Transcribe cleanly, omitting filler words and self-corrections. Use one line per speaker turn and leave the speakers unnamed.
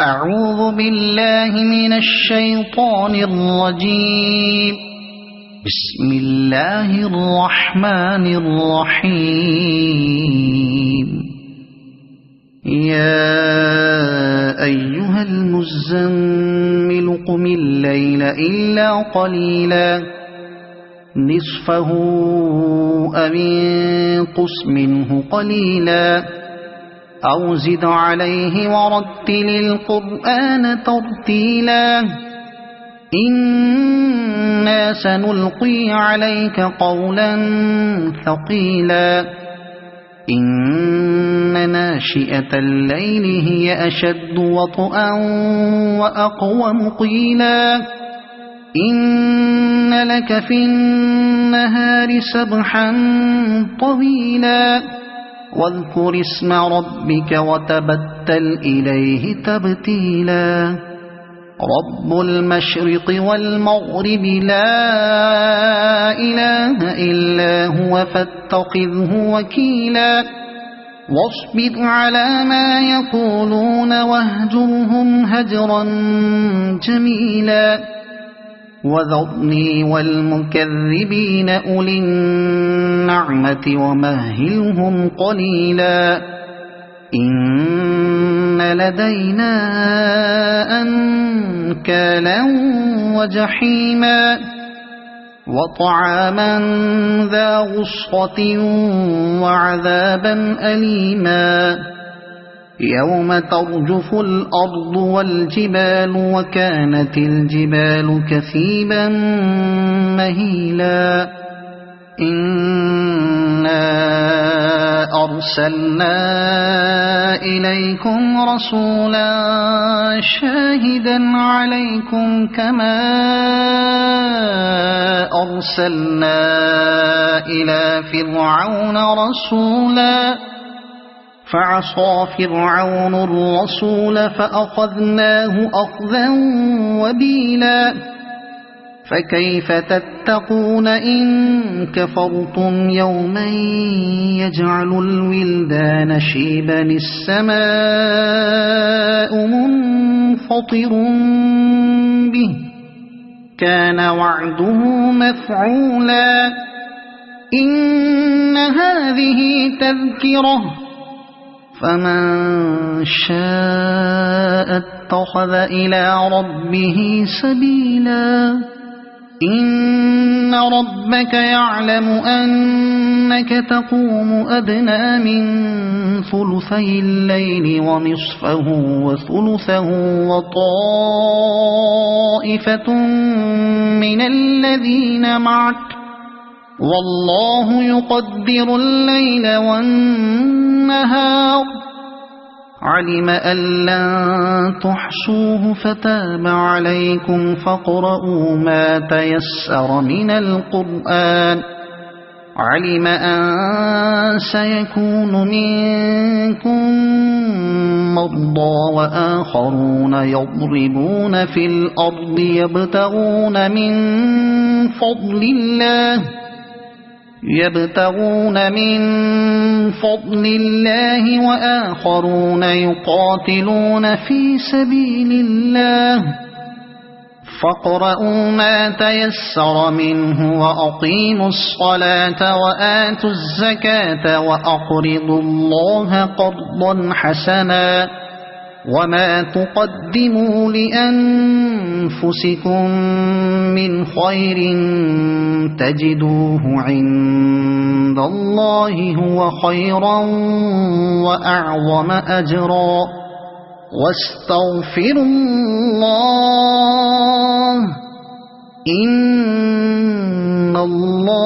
أعوذ بالله من الشيطان الرجيم. بسم الله الرحمن الرحيم. يا أيها المزمل قم الليل إلا قليلا نصفه أو انقص منه قليلا أو زد عليه ورتل القرآن ترتيلا إنا سنلقي عليك قولا ثقيلا إن ناشئة الليل هي أشد وطئا وأقوم قيلا إن لك في النهار سبحا طويلا واذكر اسم ربك وتبتل إليه تبتيلا رب المشرق والمغرب لا إله إلا هو فاتخذه وكيلا واصبر على ما يقولون واهجرهم هجرا جميلا وذرني والمكذبين أولي النعمة ومهلهم قليلا إن لدينا أنكالا وجحيما وطعاما ذا غصة وعذابا أليما يوم ترجف الأرض والجبال وكانت الجبال كثيبا مهيلا إنا أرسلنا إليكم رسولا شاهدا عليكم كما أرسلنا إلى فرعون رسولا فعصى فرعون الرسول فأخذناه أخذا وبيلا فكيف تتقون إن كفرتم يوما يجعل الولدان شيبا السماء منفطر به كان وعده مفعولا إن هذه تذكرة فمن شاء اتخذ إلى ربه سبيلا إن ربك يعلم أنك تقوم أدنى من ثلثي الليل ونصفه وثلثه وطائفة من الذين معك والله يقدر الليل والنهار علم أن لن تحصوه فتاب عليكم فاقرؤوا ما تيسر من القرآن علم أن سيكون منكم مرضى وآخرون يضربون في الأرض يبتغون من فضل الله وآخرون يقاتلون في سبيل الله فاقرؤوا ما تيسر منه وأقيموا الصلاة وآتوا الزكاة وأقرضوا الله قرضا حسنا وما تقدموا لأنفسكم من خير تجدوه عند الله هو خيرا وأعظم أجرا واستغفروا الله إن الله